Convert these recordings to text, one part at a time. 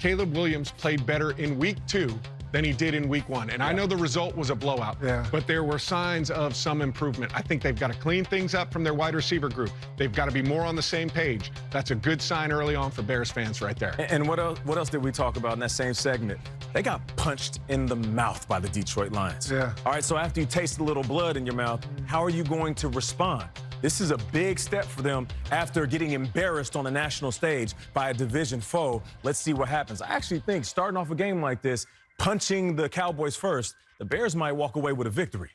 Caleb Williams played better in week 2 than he did in week 1. And I know the result was a blowout, but there were signs of some improvement. I think they've got to clean things up from their wide receiver group. They've got to be more on the same page. That's a good sign early on for Bears fans right there. And what else did we talk about in that same segment? They got punched in the mouth by the Detroit Lions. All right, so after you taste a little blood in your mouth, how are you going to respond? This is a big step for them after getting embarrassed on the national stage by a division foe. Let's see what happens. I actually think starting off a game like this, punching the Cowboys first, the Bears might walk away with a victory.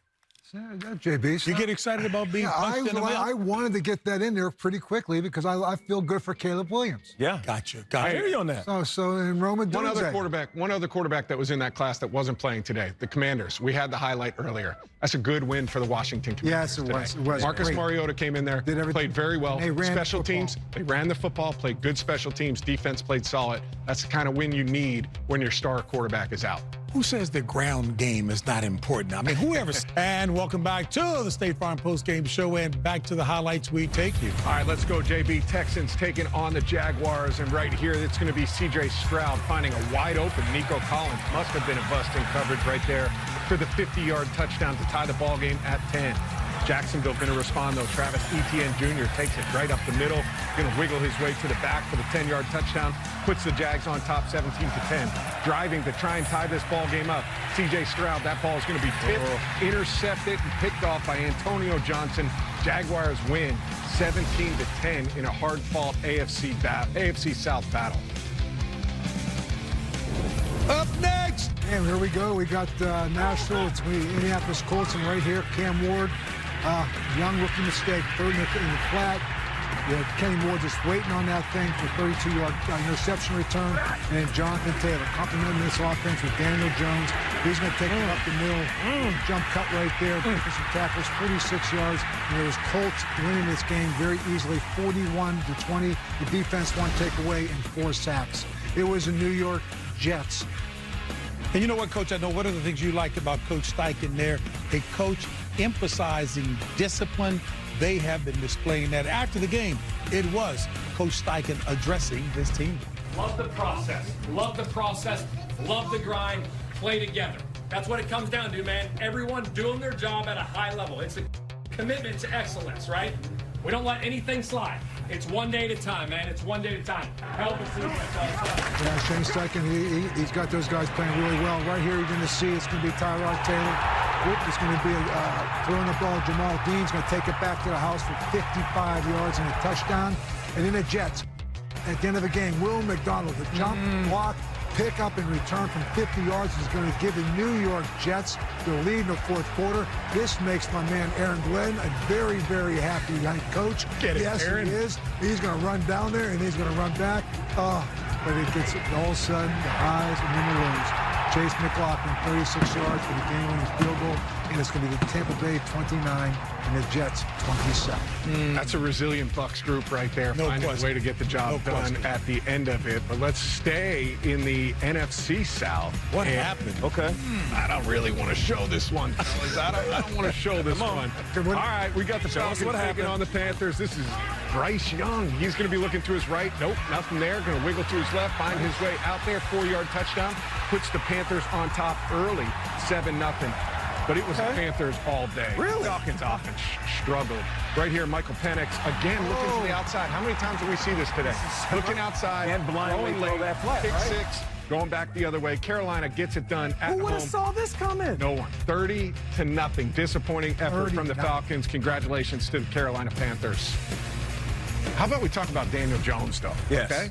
JB. You get excited about being punched in the mouth? I wanted to get that in there pretty quickly because I feel good for Caleb Williams. Gotcha. I hear you on that. So in Roman one other quarterback that was in that class that wasn't playing today, the Commanders. We had the highlight earlier. That's a good win for the Washington Commanders. Yes, it was. Marcus Great. Mariota came in there, played very well. They ran special football. teams, they ran the football, played good special teams. Defense played solid. That's the kind of win you need when your star quarterback is out. Who says the ground game is not important? I mean, whoever. And welcome back to the State Farm Post Game Show, and back to the highlights we take you. All right, let's go, JB. Texans taking on the Jaguars, and right here, it's going to be C.J. Stroud finding a wide open Nico Collins. Must have been a bust in coverage right there for the 50-yard touchdown to tie the ball game at 10. Jacksonville going to respond, though. Travis Etienne Jr. takes it right up the middle, going to wiggle his way to the back for the 10-yard touchdown, puts the Jags on top 17-10. Driving to try and tie this ball game up. C.J. Stroud, that ball is going to be tipped, intercepted, and picked off by Antonio Johnson. Jaguars win 17-10 in a hard-fought AFC South battle. Up next. And here we go. We got Nashville. It's going to be Indianapolis Colts, and right here, Cam Ward, young rookie mistake, third in the flat. Kenny Moore just waiting on that thing for 32-yard interception return. And Jonathan Taylor complementing this offense with Daniel Jones. He's going to take it up the middle. Jump cut right there. Taking some tackles, 46 yards. And it was Colts winning this game very easily, 41-20. The defense one takeaway and 4 sacks. It was the New York Jets. And you know what, Coach? I know one of the things you liked about Coach Steichen there, a coach emphasizing discipline. They have been displaying that. After the game, it was Coach Steichen addressing his team. Love the process. Love the process. Love the grind. Play together. That's what it comes down to, man. Everyone doing their job at a high level. It's a commitment to excellence, right? We don't let anything slide. It's one day at a time, man. It's one day at a time. Help us see that. Shane Steichen, he's got those guys playing really well. Right here, you're going to see it's going to be Tyrod Taylor. It's going to be throwing the ball. Jamal Dean's going to take it back to the house for 55 yards and a touchdown. And then the Jets, at the end of the game, Will McDonald, the jump, block, pick up and return from 50 yards is going to give the New York Jets the lead in the fourth quarter. This makes my man Aaron Glenn a very, very happy young coach. Yes, Aaron. He is. He's going to run down there, and he's going to run back. But it gets all of a sudden the highs and then the lows. Chase McLaughlin, 36 yards for the game-winning field goal, and it's going to be the Tampa Bay 29 and the Jets 27. That's a resilient Bucs group right there, finding a way to get the job done at the end of it. But let's stay in the NFC South. What happened? Okay. I don't really want to show this one, fellas. I don't want to show this one. All right, we got the Falcons taking on the Panthers. This is Bryce Young. He's going to be looking to his right. Nope, nothing there. Going to wiggle to his left, find his way out there. 4-yard touchdown. Puts the Panthers on top early, 7-0. But it was the Panthers all day. Really? Falcons offense struggled. Right here, Michael Penix, again, looking to the outside. How many times have we seen this today? Looking outside, and blindly throw that flat, pick right? 6, going back the other way. Carolina gets it done at home. Who would have saw this coming? No one. 30-0. Disappointing effort from the Falcons. Congratulations to the Carolina Panthers. How about we talk about Daniel Jones, though? Yes. Okay?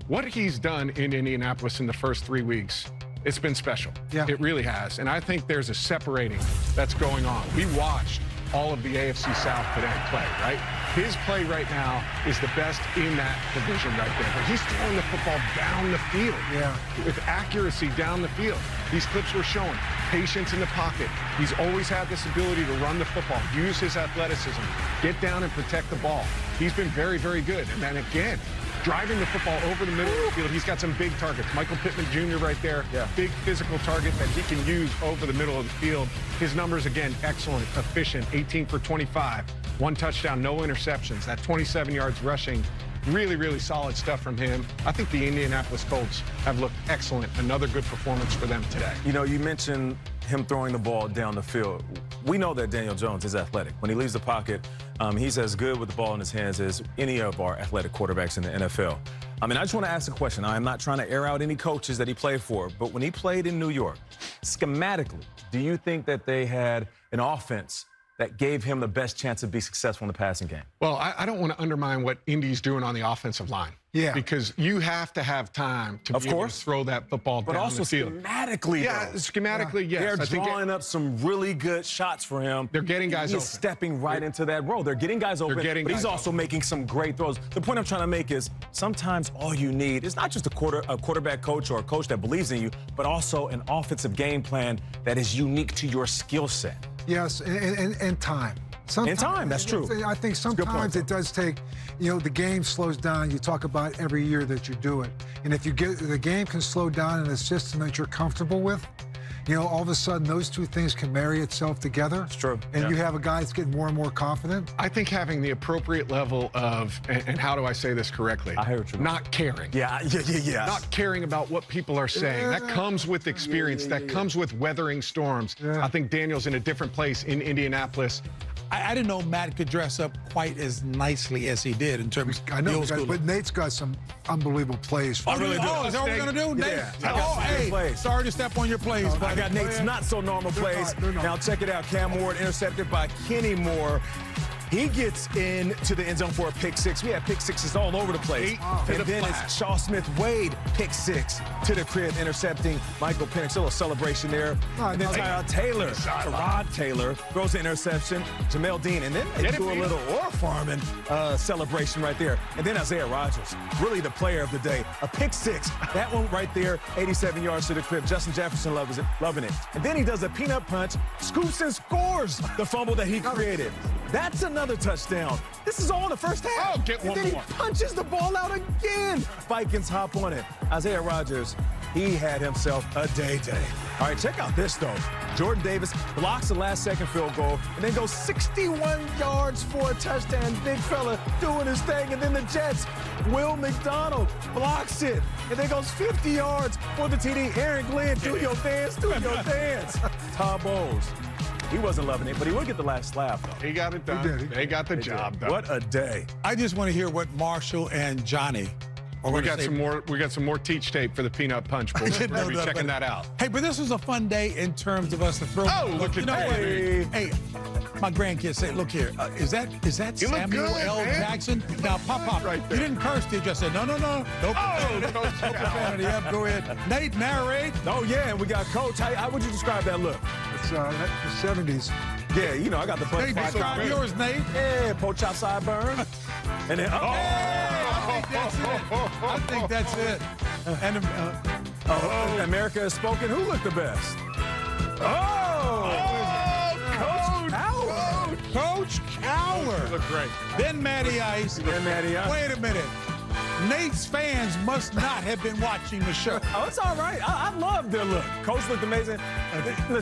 What he's done in Indianapolis in the first 3 weeks, it's been special. Yeah. It really has. And I think there's a separating that's going on. We watched all of the AFC South today play, right? His play right now is the best in that division right there. But he's throwing the football down the field with accuracy down the field. These clips were showing patience in the pocket. He's always had this ability to run the football, use his athleticism, get down and protect the ball. He's been very, very good. And then again, driving the football over the middle of the field. He's got some big targets. Michael Pittman Jr. right there, big physical target that he can use over the middle of the field. His numbers, again, excellent, efficient, 18 for 25, 1 touchdown, no interceptions. That 27 yards rushing Really, really solid stuff from him. I think the Indianapolis Colts have looked excellent. Another good performance for them today. You know, you mentioned him throwing the ball down the field. We know that Daniel Jones is athletic. When he leaves the pocket, he's as good with the ball in his hands as any of our athletic quarterbacks in the NFL. I mean, I just want to ask a question. I'm not trying to air out any coaches that he played for, but when he played in New York, schematically, do you think that they had an offense that gave him the best chance to be successful in the passing game? Well, I don't want to undermine what Indy's doing on the offensive line. Yeah. Because you have to have time to be able to throw that football down the field. Schematically, yeah, though. schematically, yes. They're drawing up some really good shots for him. They're getting guys open. He's stepping right into that role. They're getting guys open, but he's also making some great throws. The point I'm trying to make is sometimes all you need is not just a quarterback coach or a coach that believes in you, but also an offensive game plan that is unique to your skill set. Yes, and time. Sometimes, in time, that's true. I think sometimes it does take, the game slows down. You talk about every year that you do it. And if the game can slow down in a system that you're comfortable with, all of a sudden those two things can marry itself together. It's true. And you have a guy that's getting more and more confident. I think having the appropriate level of, and how do I say this correctly? I hear what you mean. Not caring. Yeah. Not caring about what people are saying. That comes with experience. That comes with weathering storms. I think Daniel's in a different place in Indianapolis. I didn't know Matt could dress up quite as nicely as he did in terms of the old school. But Nate's got some unbelievable plays. Oh, really? Oh, is that what we're going to do, Nate? Yeah. I got some good plays. Sorry to step on your plays. I got Nate's not-so-normal plays. Now, check it out. Cam Ward intercepted by Kenny Moore. He gets into the end zone for a pick six. We have pick sixes all over the place. And then it's Shaw Smith-Wade, pick six to the crib, intercepting Michael Penix. A little celebration there. And then Tyrod Taylor throws the interception. Jamel Dean. And then they do a little Farman celebration right there. And then Isaiah Rodgers, really the player of the day. A pick six. That one right there, 87 yards to the crib. Justin Jefferson loving it. And then he does a peanut punch, scoops and scores the fumble that he created. That's another touchdown. This is all in the first half. Oh, get one more. And then he punches the ball out again. Vikings hop on it. Isaiah Rodgers, he had himself a day. All right, check out this, though. Jordan Davis blocks the last-second field goal and then goes 61 yards for a touchdown. Big fella doing his thing. And then the Jets, Will McDonald blocks it and then goes 50 yards for the TD. Aaron Glenn, do your dance. Todd Bowles. He wasn't loving it, but he will get the last laugh, though. He got it done. They got the job done. What a day. I just want to hear what Marshall and Johnny We got some more teach tape for the peanut punch. We'll be checking that out. Hey, but this was a fun day in terms of us to throw. Oh, look at that. Hey, my grandkids say, look here, is that Samuel L. Jackson? Now, Pop, right there. You didn't curse, did you? Just said, no. Nope. Oh, no profanity. Yep, go ahead. Nate, narrate. Oh, yeah, and we got Coach. How would you describe that look? It's the 70s. Yeah, I got the Nate, describe yours, Nate. Yeah, poach chop sideburn. And then, I think that's it. And America has spoken. Who looked the best? Coach Cowher. Look great. Then Matty Ice. Wait a minute. Nate's fans must not have been watching the show. Oh, it's all right. I love their look. Coach looked amazing. Listen,